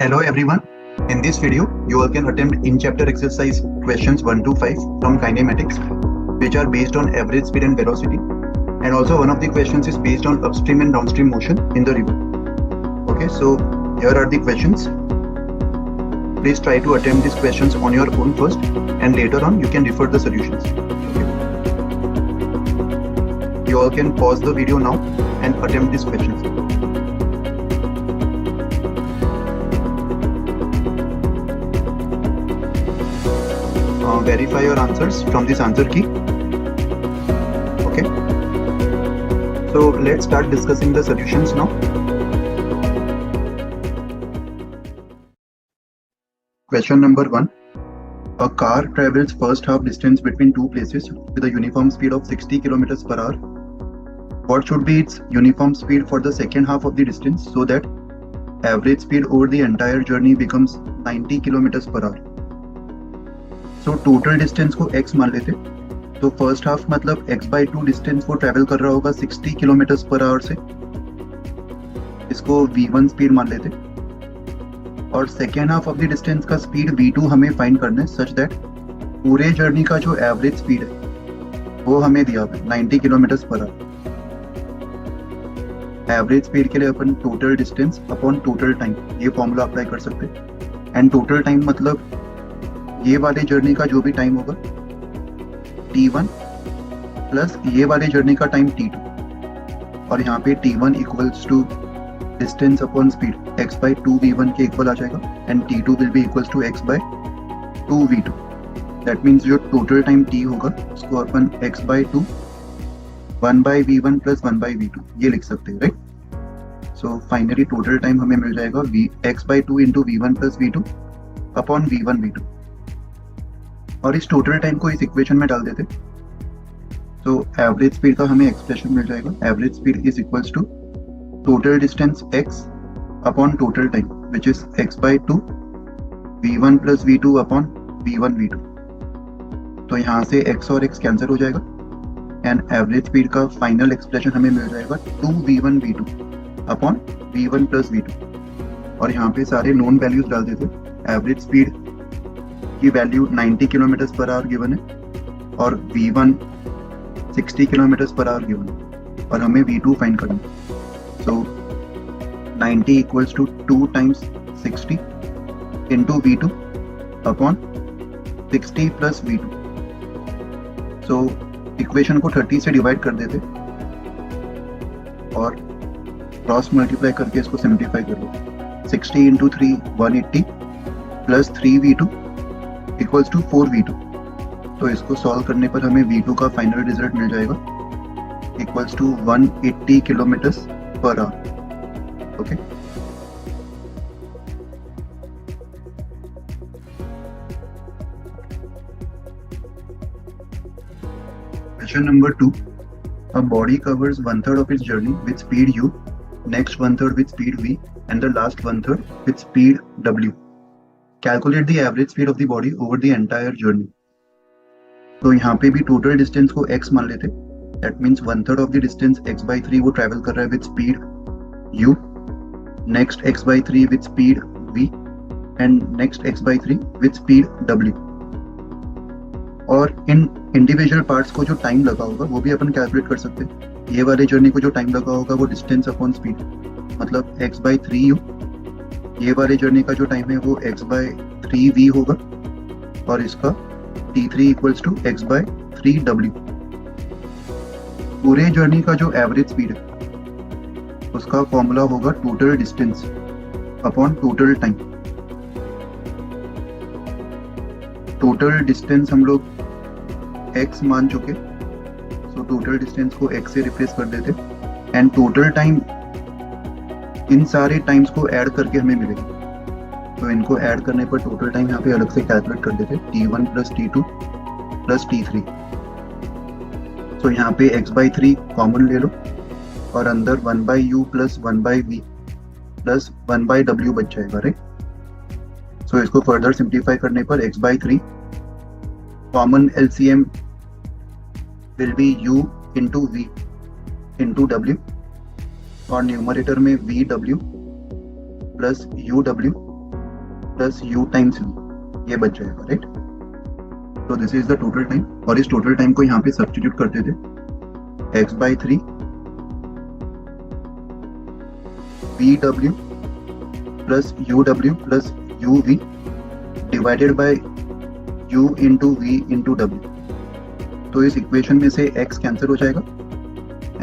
Hello everyone. In this video, you all can attempt in-chapter exercise questions 1 to 5 from kinematics, which are based on average speed and velocity. And also one of the questions is based on upstream and downstream motion in the river. Okay, so here are the questions. Please try to attempt these questions on your own first, and later on you can refer the solutions. Okay. You all can pause the video now and attempt these questions. Verify your answers from this answer key. Okay, so let's start discussing the solutions now. Question number 1. A car travels first half distance between two places with a uniform speed of 60 km per hour. What should be its uniform speed for the second half of the distance so that average speed over the entire journey becomes 90 km per hour? So total distance को x मान लेते, तो first half मतलब x/2 distance वो travel कर रहा होगा 60 kilometre per our से, इसको v1 स्पीड मान लेते, और second half of the distance का स्पीड v2 हमें फाइंड करना है सच दैट पूरे जर्नी का जो एवरेज स्पीड है वो हमें दिया हुआ है 90 kilometre per our. Average speed के लिए अपन total distance upon total time ये फॉर्मूला अप्लाई कर सकते हैं। एंड टोटल टाइम मतलब ये वाले जर्नी का जो भी टाइम होगा t1 प्लस ये वाले जर्नी का टाइम t2, और यहाँ पे t1 equals to distance upon speed x/2 v1 के इक्वल आ जाएगा, and t2 will be equals to x/2 v2। That means जो टोटल टाइम t होगा उसको अपन x/2 1/v1 प्लस 1/v2 ये लिख सकते हैं, right. So finally total time हमें मिल जाएगा x/2 into v1 plus v2 upon v1 v2, और इस टोटल टाइम को इस इक्वेशन में डाल देते, तो एवरेज स्पीड का हमें एक्सप्रेशन मिल जाएगा। Average speed is equals to total distance x upon total time which is x/2 v1 plus v2 upon v1 v2। तो यहाँ से x और x कैंसिल हो जाएगा, एंड एवरेज स्पीड का फाइनल एक्सप्रेशन हमें मिल जाएगा 2v1 v2 upon v1 plus v2, और यहाँ पे सारे नोन वैल्यूज डाल देते। एवरेज स्पीड की value 90 kilometre per our given है, और v1 60 kilometre per our given है, और हमें v2 फाइंड करना है। So 90 equals to 2 times 60 into v2 upon 60 plus v2। So equation को 30 से डिवाइड कर देते और क्रॉस मल्टीप्लाई करके इसको सिंप्लीफाई कर लो। 60 into 3 180 plus 3v2 equals to 4v2। तो इसको सॉल्व करने पर हमें v2 का फाइनल रिजल्ट मिल जाएगा equals to 180 kilometre per hour. Okay, question number 2. A body covers 1/3 of its journey with speed u, next 1/3 with speed v, and the last 1/3 with speed w. Calculate the average speed of the body over the entire journey. तो यहाँ पे भी total distance को x मान लेते, that means 1/3 of the distance x/3 वो travel कर रहा है with speed u, next x/3 with speed v, and next x/3 with speed w। और इन इंडिविजुअल पार्ट्स को जो टाइम लगा होगा वो भी अपन कैलकुलेट कर सकते हैं। ये वाले जर्नी को जो टाइम लगा होगा वो डिस्टेंस अपॉन स्पीड मतलब x/3u, ये वाले जर्नी का जो टाइम है वो x/3v होगा, और इसका t3 इक्वल्स टू x/3w। पूरे जर्नी का जो एवरेज स्पीड है उसका फॉर्मूला होगा total distance upon total time. Total distance हम लोग x मान चुके, सो टोटल डिस्टेंस को x से रिप्लेस कर देते, एंड टोटल टाइम इन सारे टाइम्स को ऐड करके हमें मिलेगा। तो इनको ऐड करने पर टोटल टाइम यहाँ पे अलग से कैलकुलेट कर देते, t1 plus t2 plus t3। तो यहाँ पे x/3 कॉमन ले लो, और अंदर 1/u plus 1/v plus 1/w बच जाएगा, राइट। सो इसको फर्दर सिंप्लीफाई करने पर x/3 common LCM will be u into v into w, और न्यूमरेटर में VW plus UW plus u times v, ये बच जाएगा, राइट। तो this is the total time, और इस टोटल टाइम को यहाँ पे सब्स्टिट्यूट करते थे x/3 vw plus uw plus uv divided by u into v into w। तो इस इक्वेशन में से x कैंसिल हो जाएगा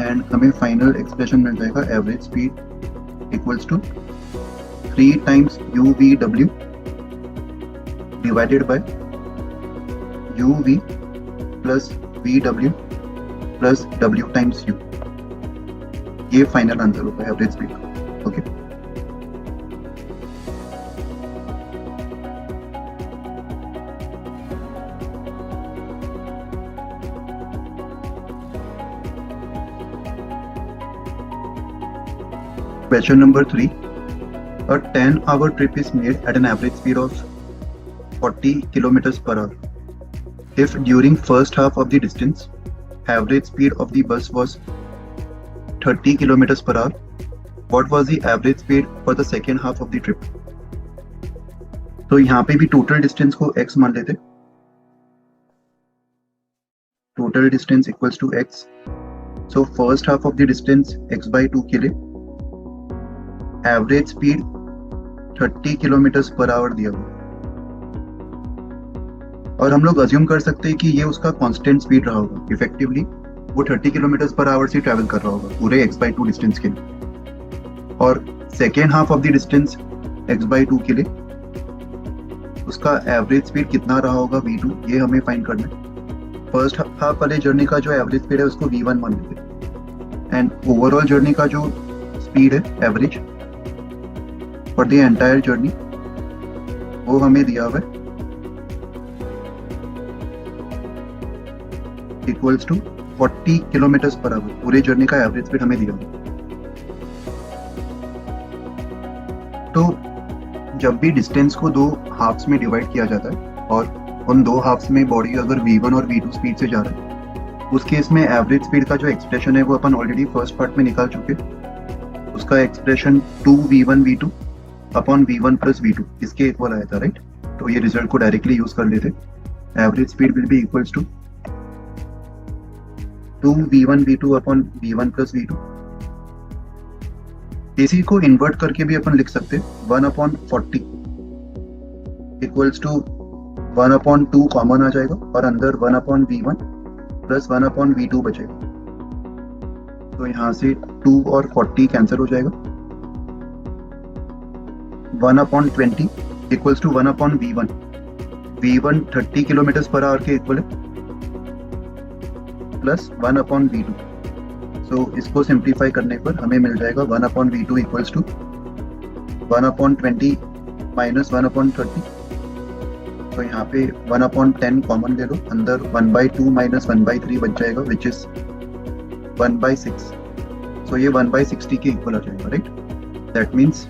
एंड हमें फाइनल एक्सप्रेशन मिल जाएगा average speed equals to 3 times uvw divided by uv plus vw plus w times u। ये फाइनल आंसर होगा एवरेज स्पीड का। ओके, question number 3. A 10-hour trip is made at an average speed of 40 kilometers per hour. If during first half of the distance, average speed of the bus was 30 kilometers per hour, what was the average speed for the second half of the trip? तो यहाँ पे भी total distance को x मान लेते, total distance equals to x। So first half of the distance x/2 के लिए average speed 30 kilometre per hour दिया हुआ, और हम लोग अज्यूम कर सकते हैं कि ये उसका कांस्टेंट स्पीड रहा होगा। इफेक्टिवली वो 30 किलोमीटर पर आवर से ट्रैवल कर रहा होगा पूरे x/2 डिस्टेंस के लिए, और second half of the distance x/2 के लिए उसका एवरेज स्पीड कितना रहा होगा v2, ये हमें फाइंड करना है। फर्स्ट हाफ वाले जर्नी का जो एवरेज स्पीड है उसको v1 मान लेते, एंड ओवरऑल जर्नी का जो स्पीड है average for the entire journey वो हमें दिया हुआ है equals to 40 kilometre per hour. पूरे जर्नी का एवरेज स्पीड हमें दिया हुआ है। तो जब भी डिस्टेंस को दो हाफ्स में डिवाइड किया जाता है और उन दो हाफ्स में बॉडी अगर v1 और v2 स्पीड से जा रहा है, उस केस में एवरेज स्पीड का जो एक्सप्रेशन है वो अपन ऑलरेडी फर्स्ट पार्ट में निकाल चुके। उसका expression 2v1 v2 upon v1 plus v2 इसके इक्वल आया था, राइट। तो ये रिजल्ट को डायरेक्टली यूज कर लेते। Average speed will be equals to 2v1 v2 upon v1 plus v2। इसी को इन्वर्ट करके भी अपन लिख सकते 1/40 इक्वल्स टू 1/2 कॉमन आ जाएगा और अंदर 1/v1 प्लस 1/v2 बचेगा। तो यहाँ से 2 और 40 कैंसिल हो जाएगा। 1/20 equals to 1/v1। v1 30 kilometre per hour के इक्वल है प्लस 1/v2। सो इसको सिंप्लीफाई करने पर हमें मिल जाएगा 1/v2 इक्वल्स टू 1/20 माइनस 1/30। तो यहाँ पे 1/10 कॉमन ले लो, अंदर 1/2 माइनस 1/3 बच जाएगा विच इज 1/6। सो ये 1/60 के इक्वल आ जाएगा, right. That means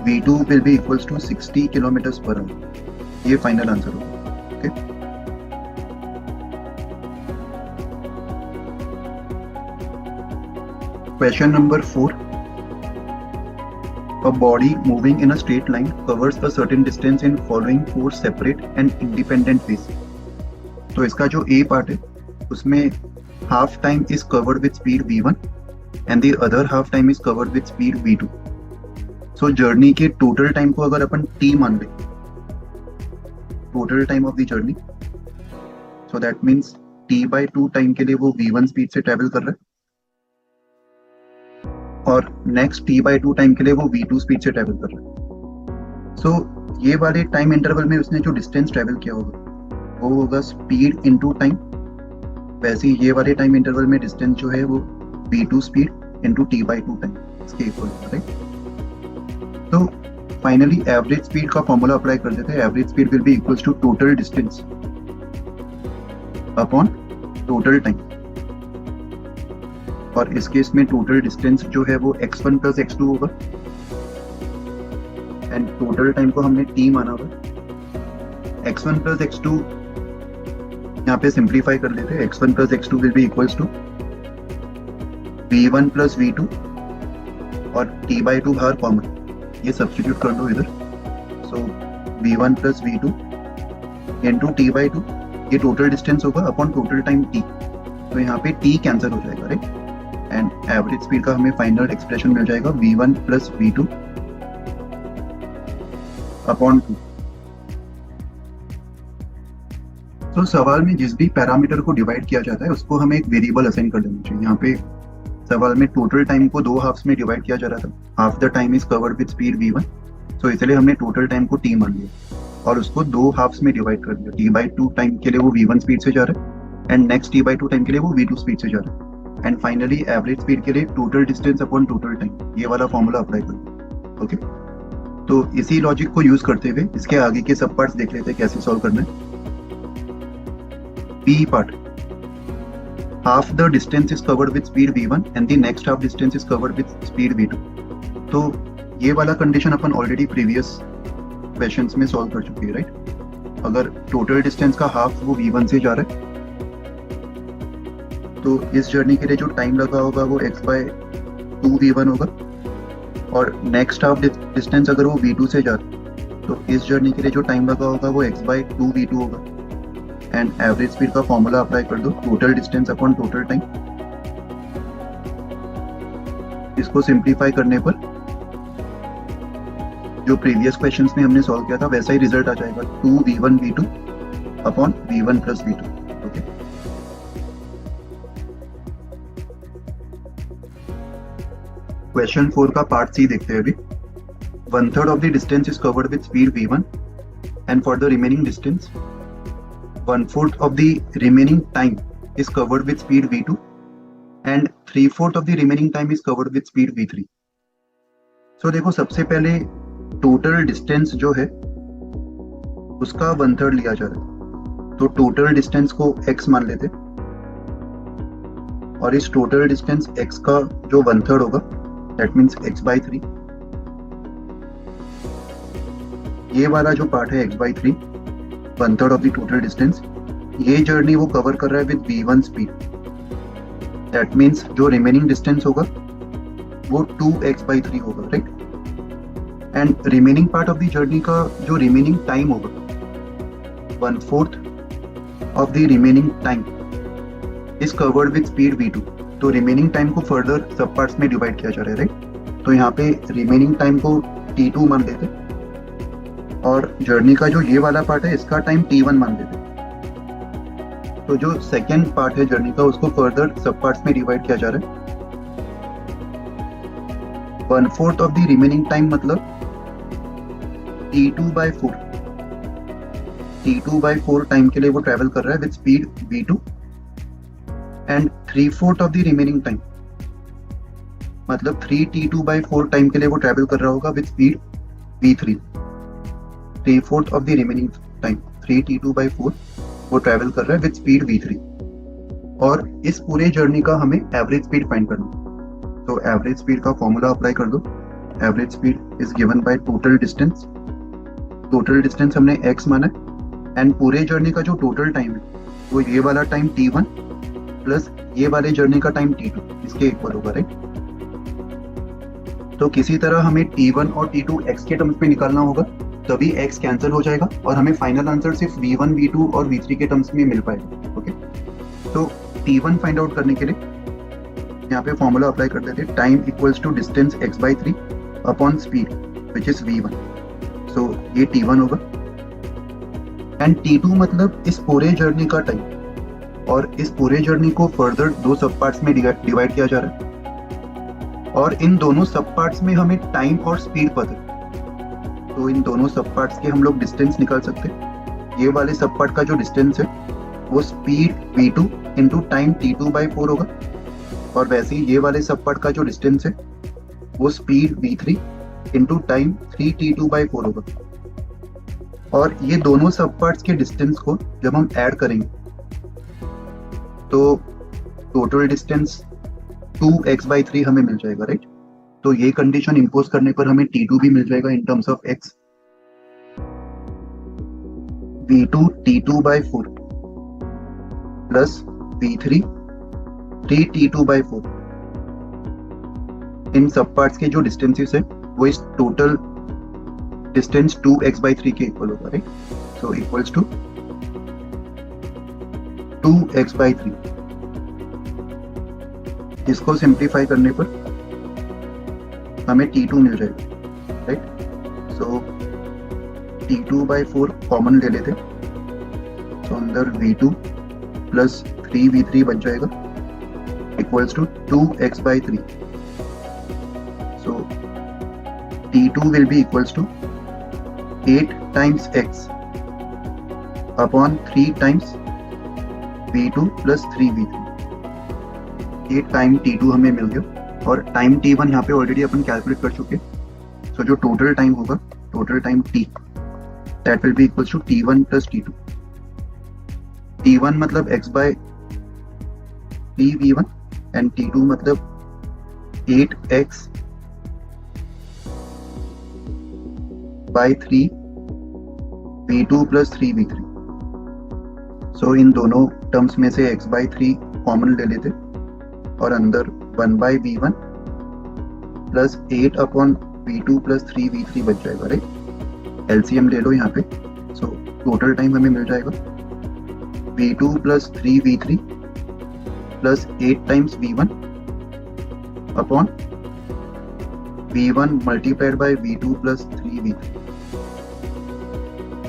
v2 will be equals to 60 kilometre per hour. ये फाइनल आंसर होगा। Okay, Question number 4. A body moving in a straight line covers a certain distance in following 4 separate and independent ways. तो इसका जो A part है उसमें half time is covered with speed v1 and the other half time is covered with speed v2. So journey के total time को अगर अपन t मान ले, total time of the journey, so that means t/2 time के लिए वो v1 speed से travel कर रहा है और नेक्स्ट t/2 टाइम के लिए वो v2 स्पीड से ट्रेवल कर रहा है। सो ये वाले टाइम इंटरवल में उसने जो डिस्टेंस ट्रेवल किया होगा वो होगा स्पीड इनटू टाइम। वैसे ही ये वाले टाइम इंटरवल में डिस्टेंस जो है वो v2 speed into t/2 time इसके इक्वल है, राइट। तो फाइनली एवरेज स्पीड का फॉर्मूला अप्लाई कर देते हैं। Average speed will be equals to total distance upon total time, और इस केस में टोटल डिस्टेंस जो है वो x1 प्लस x2 होगा एंड टोटल टाइम को हमने t माना हुआ। x1 प्लस x2 यहाँ पे सिंप्लीफाई कर लेते हैं। x1 plus x2 will be equals to v1 plus v2 और t/2 बाहर कॉमन, ये सब्स्टिट्यूट कर दो इधर। सो v1 plus v2 into T by two, ये टोटल डिस्टेंस होगा अपॉन टोटल टाइम t। तो यहाँ पे t कैंसिल हो जाएगा, राइट। एंड एवरेज स्पीड का हमें फाइनल एक्सप्रेशन मिल जाएगा v1 प्लस v2 अपॉन 2। तो सवाल में जिस भी पैरामीटर को डिवाइड किया जाता है उसको हमें एक वेरिएबल असाइन कर देना चाहिए। यहाँ पे सवाल में टोटल टाइम को दो हाफ्स में डिवाइड किया जा रहा था, half the time is covered with speed v1, तो इसलिए हमने टोटल टाइम को t मान लिया और उसको दो हाफ्स में डिवाइड कर दिया। t/2 टाइम के लिए वो v1 स्पीड से जा रहा है एंड नेक्स्ट t/2 टाइम के लिए वो v2 स्पीड से जा रहा है एंड फाइनली एवरेज स्पीड के लिए total distance upon total time, ये वाला फॉर्मूला अप्लाई कर दिया। ओके, तो इसी लॉजिक को यूज करते हुए इसके आगे के सब पार्ट्स देख लेते हैं कैसे सॉल्व करना है। P part, half the distance is covered with speed v1 and the next half distance is covered with speed v2। तो ये वाला कंडीशन अपन ऑलरेडी प्रीवियस क्वेश्चंस में सॉल्व कर चुके हैं, राइट। अगर टोटल डिस्टेंस का हाफ वो v1 से जा रहा है तो इस जर्नी के लिए जो टाइम लगा होगा वो x/2 v1 होगा और नेक्स्ट हाफ डिस्टेंस अगर वो v2 से जा रहा है तो इस जर्नी के लिए जो टाइम लगा होगा वो x/2 v2 होगा। एंड एवरेज स्पीड का फॉर्मूला अप्लाई कर दो, total distance upon total time. इसको सिंप्लीफाई करने पर जो प्रीवियस क्वेश्चंस में हमने सॉल्व किया था वैसा ही रिजल्ट आ जाएगा, 2v1 v2 upon v1 plus v2। Okay, question 4 का पार्ट सी देखते हैं अभी। 1/3 of the distance is covered with speed v1 and for the remaining distance 1/4 of the remaining time is covered with speed v2 and 3/4 of the remaining time is covered with speed v3। So देखो, सबसे पहले total distance जो है उसका 1/3 लिया जा रहा है, तो टोटल डिस्टेंस को x मान लेते और इस टोटल डिस्टेंस x का जो 1/3 होगा दैट मीन्स x/3। ये वाला जो पार्ट है x/3 1/3 of the total distance, ये जर्नी वो कवर कर रहा है with v1 speed, that means जो रिमेनिंग डिस्टेंस होगा वो 2x/3 होगा, right. And remaining part of the journey का जो रिमेनिंग टाइम होगा 1/4 of the remaining time is covered with speed v2। तो रिमेनिंग टाइम को फर्दर सब पार्ट्स में डिवाइड किया जा रहा है, राइट। तो यहाँ पे रिमेनिंग टाइम को t2 मान लेते और जर्नी का जो ये वाला पार्ट है इसका टाइम t1 मान लेते। तो जो सेकेंड पार्ट है जर्नी का उसको फर्दर सब पार्ट्स में डिवाइड किया जा रहा है। 1/4 ऑफ द रिमेनिंग टाइम मतलब t2/4, t2/4 टाइम के लिए वो ट्रेवल कर रहा है with speed v2 and 3/4 of the remaining time मतलब 3t2/4 टाइम के लिए वो ट्रेवल कर रहा होगा with speed v3। 3/4 of the remaining time 3t2/4 वो ट्रेवल कर रहा है विद स्पीड v3 और इस पूरे जर्नी का हमें एवरेज स्पीड फाइंड करना है। तो एवरेज स्पीड का फॉर्मूला अप्लाई कर दो, average speed is given by total distance. Total distance हमने x माना है एंड पूरे जर्नी का जो टोटल टाइम है वो ये वाला टाइम t1 प्लस ये वाले जर्नी का टाइम t2 इसके इक्वल होगा, राइट। तो किसी तरह हमें t1 और t2 x के टर्म्स में निकालना होगा, तभी x कैंसिल हो जाएगा और हमें फाइनल आंसर सिर्फ v1, v2 और v3 के टर्म्स में मिल पाएगा। ओके, तो t1 फाइंड आउट करने के लिए यहाँ पे फॉर्मूला अप्लाई कर देते हैं, time equals to distance x/3 upon speed which is v1। So ये t1 होगा एंड t2 मतलब इस पूरे जर्नी का टाइम, और इस पूरे जर्नी को फर्दर दो सब पार्ट्स में डिवाइड किया जा रहा है और इन दोनों सब पार्ट्स में हमें टाइम और स्पीड पता है, तो इन दोनों सब पार्ट्स के हम लोग डिस्टेंस निकाल सकते हैं। ये वाले सब पार्ट का जो डिस्टेंस है वो speed v2 into time t2/4 होगा और वैसे ही ये वाले सब पार्ट का जो डिस्टेंस है वो speed v3 into time 3t2/4 होगा। और ये दोनों सब पार्ट्स के डिस्टेंस को जब हम ऐड करेंगे तो टोटल डिस्टेंस 2x/3 हमें मिल जाएगा, राइट। तो ये कंडीशन इंपोज करने पर हमें t2 भी मिल जाएगा in terms of x। v2 t2/4 plus v3 3t2/4। इन सब पार्ट्स के जो डिस्टेंसेस है वो इस टोटल डिस्टेंस 2x/3 के इक्वल होगा, right? So equals to 2x/3। इसको सिंप्लीफाई करने पर हमें T2 मिल जाएगा, राइट? सो T2/4 कॉमन ले लेते, तो अंदर V2 प्लस 3V3 बच जाएगा equals to 2x/3। So T2 will be equals to 8 times x upon 3 times V2 plus 3V3। 8 time T2 हमें मिल गया और टाइम T1 यहाँ पे ऑलरेडी अपन कैलकुलेट कर चुके। सो जो टोटल टाइम होगा, total time T, that will be equals to T1 plus T2। T1 मतलब x/3V1 एंड T2 मतलब 8x by 3 V2 plus 3V3। सो इन दोनों टर्म्स में से x/3 कॉमन ले लेते और अंदर 1/V1 plus 8/V2 plus 3V3 बच जाएगा, राइट? एलसीएम ले लो यहाँ पे। सो टोटल टाइम हमें मिल जाएगा V2 plus 3V3 plus 8 times V1 upon V1 multiplied by V2 plus 3V3।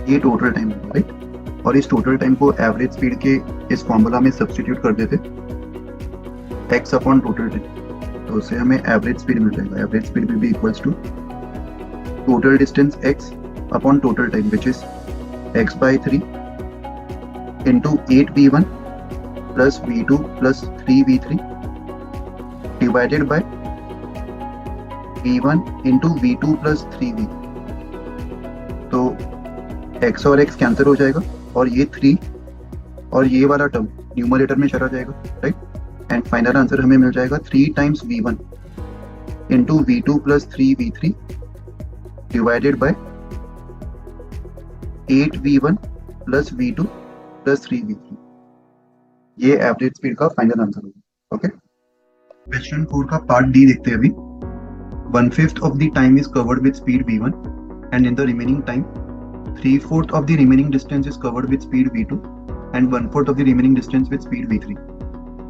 ये टोटल टाइम है, राइट? और इस टोटल टाइम को एवरेज स्पीड के इस फॉर्मूला में सब्स्टिट्यूट कर देते x अपॉन टोटल टाइम, तो उससे हमें एवरेज स्पीड मिल जाएगा। Average speed will be equals to total distance x upon total time which is x/3 into 8V1 plus V2 plus 3V3 divided by V1 into V2 plus 3V। तो x और x cancel हो जाएगा और ये 3 और ये वाला term numerator में चला जाएगा, राइट? एंड फाइनल आंसर हमें मिल जाएगा 3 times V1 into V2 plus 3V3 divided bye 8V1 plus V2 plus 3V3। ये एवरेज स्पीड का फाइनल आंसर होगा। ओके, क्वेश्चन 4 का पार्ट डी देखते हैं अभी। 1/5 of the time is covered with speed V1 and in the remaining time 3/4 of the remaining distance is covered with speed V2 and 1/4 of the remaining distance with speed V3।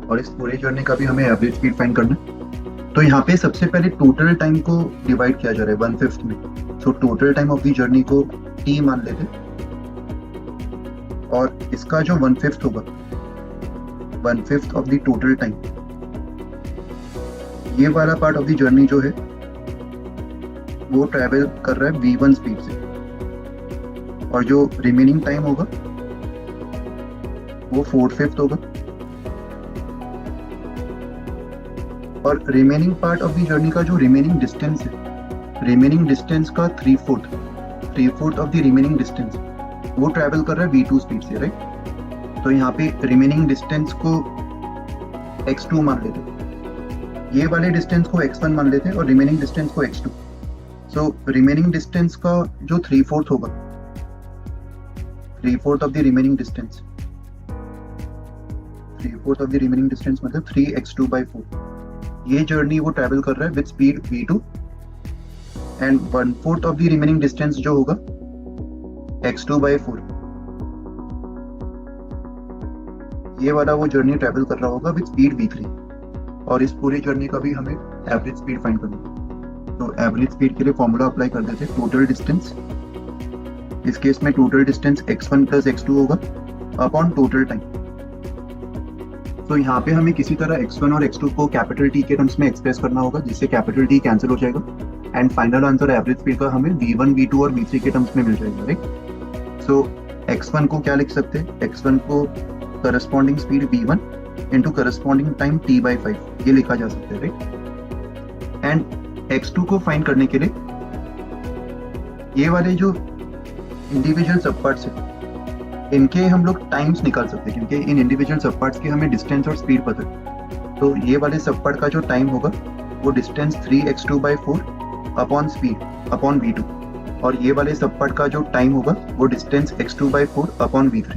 और इस पूरे journey का भी हमें average speed find करना है। तो यहाँ पे सबसे पहले टोटल टाइम को डिवाइड किया जा रहा है 1/5 में। So total time of the journey को T मान लेते और इसका जो 1/5 होगा, 1/5 ऑफ द टोटल टाइम, ये वाला पार्ट ऑफ द जर्नी जो है वो ट्रैवल कर रहा है V1 स्पीड से, और जो रिमेनिंग टाइम होगा वो 4/5 होगा। और remaining part of the journey का जो रिमेनिंग डिस्टेंस है, रिमेनिंग डिस्टेंस का 3/4 ऑफ द रिमेनिंग डिस्टेंस वो ट्रैवल कर रहा है V2 स्पीड से, राइट? तो यहाँ पे रिमेनिंग डिस्टेंस को x2 मान लेते, ये वाले डिस्टेंस को x1 मान लेते और रिमेनिंग डिस्टेंस को x2। सो रिमेनिंग डिस्टेंस का जो 3/4 होगा, 3/4 of the remaining distance, 3/4 of the remaining distance मतलब 3x2/4। ये जर्नी वो ट्रैवल कर रहा है with speed V2 and 1/4 of the remaining distance जो होगा x2/4, ये वाला वो जर्नी ट्रैवल कर रहा होगा विद स्पीड V3। और इस पूरी जर्नी का भी हमें एवरेज स्पीड फाइंड करना है। तो एवरेज स्पीड के लिए फॉर्मूला अप्लाई कर देते हैं, टोटल डिस्टेंस, इस केस में total distance x1 plus x2 होगा अपॉन टोटल टाइम। तो यहाँ पे हमें किसी तरह x1 और x2 को कैपिटल T के टर्म्स में एक्सप्रेस करना होगा, जिससे कैपिटल T कैंसिल हो जाएगा and final answer average speed का हमें V1, V2 और V3 के टर्म्स में मिल जाएगा, राइट? सो x1 को क्या लिख सकते हैं? x1 को corresponding speed V1 into corresponding time T/5 ये लिखा जा सकता है, राइट? एंड x2 को फाइंड करने के लिए ये वाले जो इंडिविजुअल सब पार्ट्स है इनके हम लोग टाइम्स निकाल सकते हैं, क्योंकि इन इंडिविजुअल सब पार्ट्स के हमें डिस्टेंस और स्पीड पता है। तो ये वाले सब पार्ट का जो टाइम होगा वो distance 3x2/4 upon speed upon V2, और ये वाले सब पार्ट का जो टाइम होगा वो डिस्टेंस x2/4 अपॉन V3।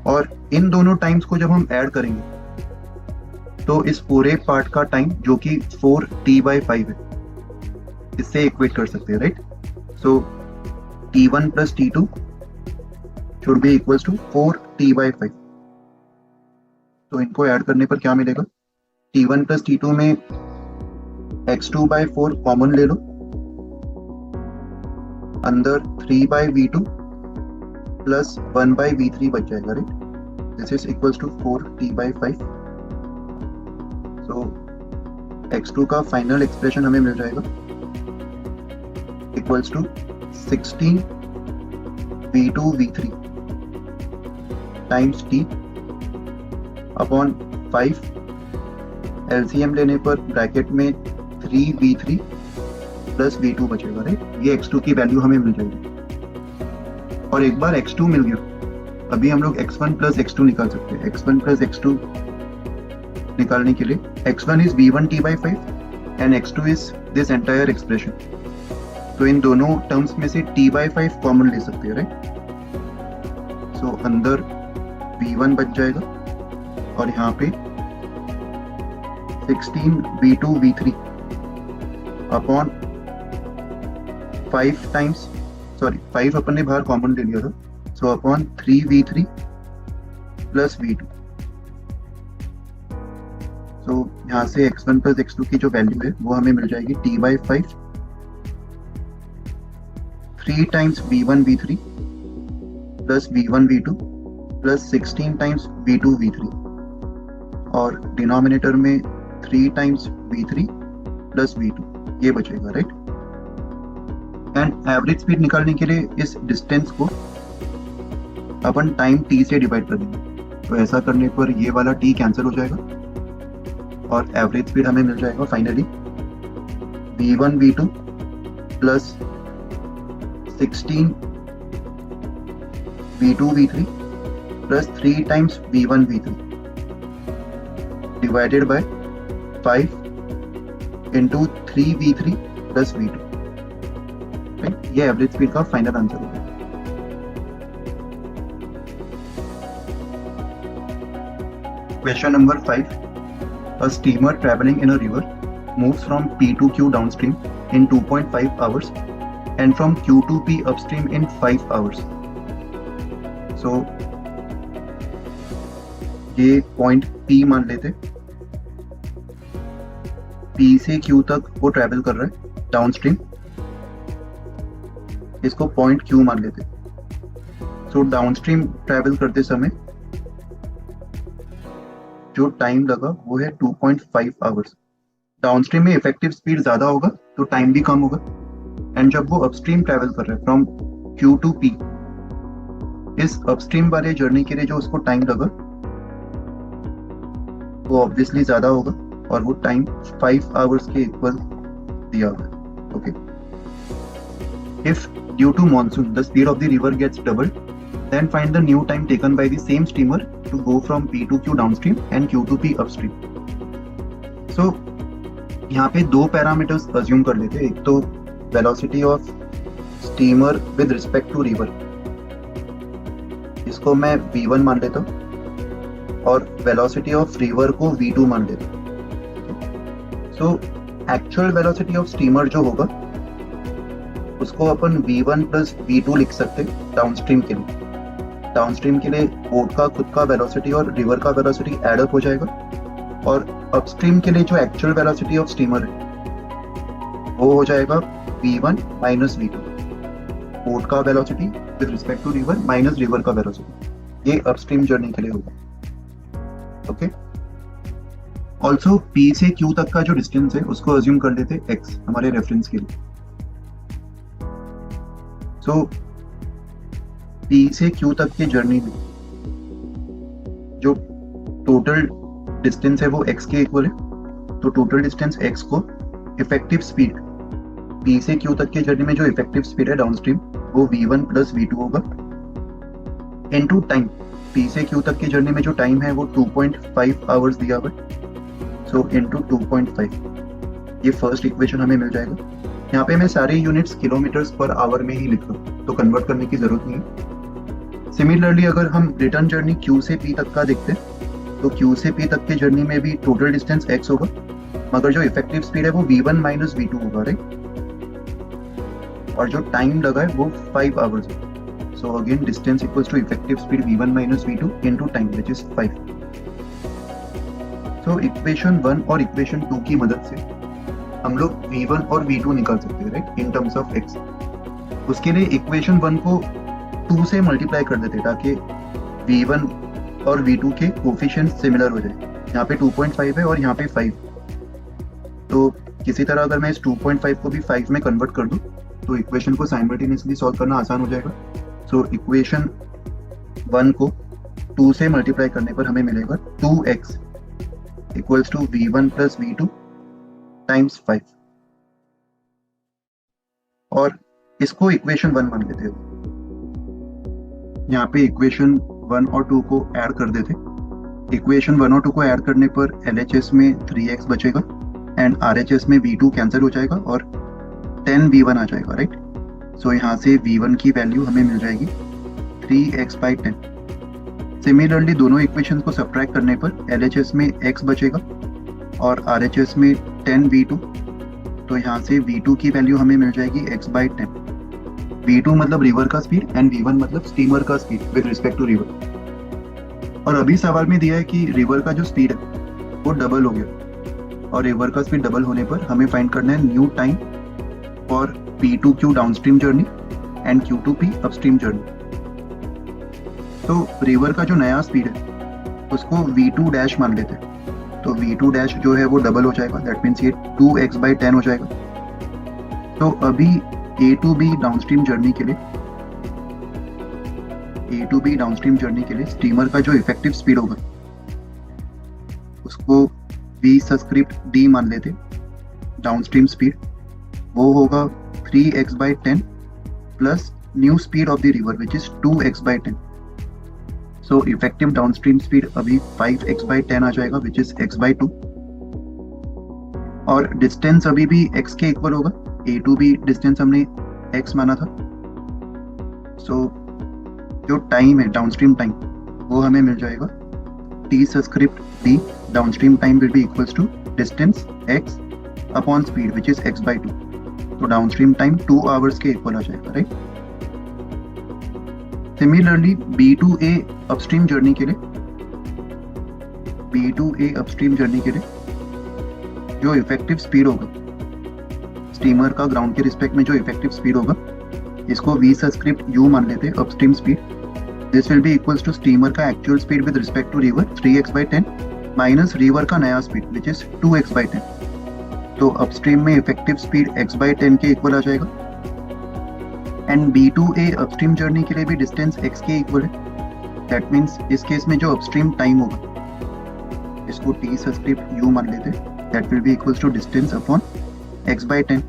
और इन दोनों टाइम्स को जब हम ऐड करेंगे तो इस पूरे पार्ट का टाइम जो कि 4t/5 है, इससे इक्वेट कर सकते हैं, right? So T1 plus T2 should be equals to 4T/5। तो इनको ऐड करने पर क्या मिलेगा? T1 plus T2 में x2/4 कॉमन ले लो, अंदर 3/V2 प्लस 1/V3 बच जाएगा, right? This is equals to 4T/5। So x2 का फाइनल एक्सप्रेशन हमें मिल जाएगा equals to 16V2V3 times t upon 5। LCM लेने पर ब्रैकेट में 3V3 प्लस V2 बचेगा, राइट? ये x2 की वैल्यू हमें मिल जाएगी। और एक बार x2 मिल गया, अभी हम लोग x1 प्लस x2 निकाल सकते हैं। x1 प्लस x2 निकालने के लिए x1 is V1T/5 and x2 is this entire expression. तो इन दोनों टर्म्स में से T/5 कॉमन ले सकते हैं, राइट? सो अंदर V1 बच जाएगा और यहाँ पे 16V2V3 अपॉन 5 टाइम्स, सॉरी 5 अपन ने बाहर कॉमन ले लिया था, so upon 3V3 plus V2। सो यहाँ से x1 प्लस x2 की जो वैल्यू है वो हमें मिल जाएगी T/5 3 times V1V3 plus V1V2 plus 16 times V2V3 और डिनोमिनेटर में 3 टाइम्स V3 प्लस V2 ये बचेगा, राइट? एंड एवरेज स्पीड निकालने के लिए इस डिस्टेंस को अपन टाइम t से डिवाइड कर देंगे। तो ऐसा करने पर ये वाला t कैंसिल हो जाएगा और एवरेज स्पीड हमें मिल जाएगा finally V1V2 plus 16 V2V3 plus 3 times V1V3 divided by 5 into 3V3 plus V2, right? ये एवरेज स्पीड का फाइनल आंसर होगा। Question number 5, a steamer traveling in a river moves from P to Q downstream in 2.5 hours and from Q to P upstream in 5 hours. So ये point P मान लेते, P से Q तक वो travel कर रहा है डाउनस्ट्रीम, इसको पॉइंट Q मान लेते। सो डाउनस्ट्रीम ट्रेवल करते समय जो टाइम लगा वो है 2.5 आवर्स। डाउनस्ट्रीम में इफेक्टिव स्पीड ज्यादा होगा तो टाइम भी कम होगा, एंड जब वो अपस्ट्रीम ट्रेवल कर रहा है फ्रॉम Q टू P, इस अपस्ट्रीम वाले जर्नी के लिए जो उसको टाइम लगा वो ऑब्वियसली ज्यादा होगा और वो टाइम 5 आवर्स के इक्वल दिया हुआ है, okay? If due to monsoon the speed of the river gets doubled, then find the new time taken by the same steamer to go from P to Q downstream and Q to P upstream. So यहाँ पे दो parameters assume कर लेते हैं। एक तो velocity of steamer with respect to river, इसको मैं V1 मान लेता हूँ, और वेलोसिटी ऑफ रिवर को V2 मान लेता हूँ। So actual velocity of steamer जो होगा उसको अपन V1 प्लस V2 लिख सकते हैं डाउनस्ट्रीम के लिए। डाउनस्ट्रीम के लिए बोट का खुद का वेलोसिटी और रिवर का वेलोसिटी एड अप हो जाएगा, और अपस्ट्रीम के लिए जो एक्चुअल वेलोसिटी ऑफ स्टीमर है वो हो जाएगा V1 माइनस V2। बोट का velocity with respect to river minus river का वेलोसिटी, ये अपस्ट्रीम जर्नी के लिए होगा, ओके? ऑल्सो P से Q तक का जो डिस्टेंस है उसको अज्यूम कर लेते x हमारे रेफरेंस के लिए। सो P से Q तक की जर्नी में जो टोटल डिस्टेंस है वो x के इक्वल है, तो टोटल डिस्टेंस x को इफेक्टिव स्पीड P से Q तक की जर्नी में जो इफेक्टिव स्पीड है डाउनस्ट्रीम वो V1 प्लस V2 होगा, इनटू टाइम। P से Q तक की जर्नी में जो टाइम है वो 2.5 आवर्स दिया हुआ है, सो इनटू 2.5, ये फर्स्ट इक्वेशन हमें मिल जाएगा। यहाँ पे मैं सारे यूनिट्स किलोमीटर्स पर आवर में ही लिख रहा हूँ, तो कन्वर्ट करने की जरूरत नहीं है। सिमिलरली अगर हम रिटर्न जर्नी Q से P तक का देखते हैं तो Q से P तक की जर्नी में भी टोटल डिस्टेंस x होगा, मगर जो इफेक्टिव स्पीड है वो V1 माइनस V2 होगा, राइट? और जो टाइम लगा है वो 5 आवर्स है। So again distance equals to effective speed v1 minus v2 into time which is 5। So equation 1 और इक्वेशन 2 की मदद से हम लोग v1 और v2 निकाल सकते हैं, right, in terms of x। उसके लिए इक्वेशन 1 को 2 से मल्टीप्लाई कर देते ताकि v1 और v2 के कोफिशिएंट सिमिलर हो जाए। यहाँ पे 2.5 है और यहाँ पे 5, तो किसी तरह अगर मैं इस 2.5 को भी 5 में कन्वर्ट कर दूं तो इक्वेशन को साइमल्टेनियसली सॉल्व करना आसान हो जाएगा। सो इक्वेशन 1 को 2 से मल्टीप्लाई करने पर हमें मिलेगा 2x equals to v1 plus v2 times 5, और इसको इक्वेशन 1 मान लेते हैं। यहाँ पे इक्वेशन 1 और 2 को ऐड कर देते। इक्वेशन 1 और 2 को ऐड करने पर LHS में 3x बचेगा एंड RHS में v2 कैंसिल हो जाएगा और 10 v1 आ जाएगा, राइट। सो यहाँ से v1 की वैल्यू हमें मिल जाएगी 3x/10। सिमिलरली दोनों इक्वेशन को सब्ट्रैक्ट करने पर LHS में x बचेगा और RHS में 10 v2, तो यहाँ से v2 की वैल्यू हमें मिल जाएगी x/10। v2 मतलब रिवर का स्पीड एंड v1 मतलब स्टीमर का speed with respect to river. और अभी सवाल में दिया है कि रिवर का जो स्पीड है वो डबल हो गया, और रिवर का स्पीड डबल होने पर हमें फाइंड करना है new time for P2Q downstream journey and Q2P upstream journey. तो रिवर का जो नया स्पीड है उसको v2 डैश मान लेते हैं, तो v2 डैश जो है वो डबल हो जाएगा, दैट मीन्स ये 2x/10 हो जाएगा। तो अभी A to B downstream journey के लिए स्टीमर का जो इफेक्टिव स्पीड होगा उसको V सब्सक्रिप्ट D मान लेते। डाउनस्ट्रीम स्पीड वो होगा 3x/10 plus new speed of the river which is 2x/10। So effective downstream speed अभी 5x/10 आ जाएगा विच इज x/2, और डिस्टेंस अभी भी x के इक्वल होगा। A to B डिस्टेंस हमने x माना था। सो जो टाइम है डाउनस्ट्रीम टाइम वो हमें मिल जाएगा T subscript D downstream time will be equals to distance x upon speed which is x/2। तो डाउनस्ट्रीम टाइम 2 आवर्स के इक्वल आ जाएगा, right. Similarly B2A upstream journey के लिए जो इफेक्टिव स्पीड होगा स्टीमर का ग्राउंड के रिस्पेक्ट में जो इफेक्टिव स्पीड होगा इसको V सब्सक्रिप्ट U मान लेते हैं upstream speed. This will be equals to steamer का actual speed with respect to river 3x/10 minus river का नया स्पीड विच इज 2x/10। तो अपस्ट्रीम में इफेक्टिव स्पीड x/10 के इक्वल आ जाएगा। एंड B2A अपस्ट्रीम जर्नी के लिए भी डिस्टेंस x के इक्वल है, दैट मीन्स इस केस में जो अपस्ट्रीम टाइम होगा इसको T सब्सक्रिप्ट U मान लेते हैं, that will be equals to distance upon x/10।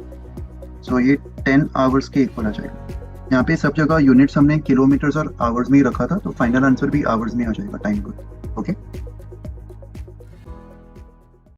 So ये 10 आवर्स के इक्वल आ जाएगा। यहाँ पे सब जगह यूनिट्स हमने किलोमीटर्स और आवर्स में ही रखा था, तो फाइनल आंसर भी आवर्स में आ जाएगा टाइम का। ओके।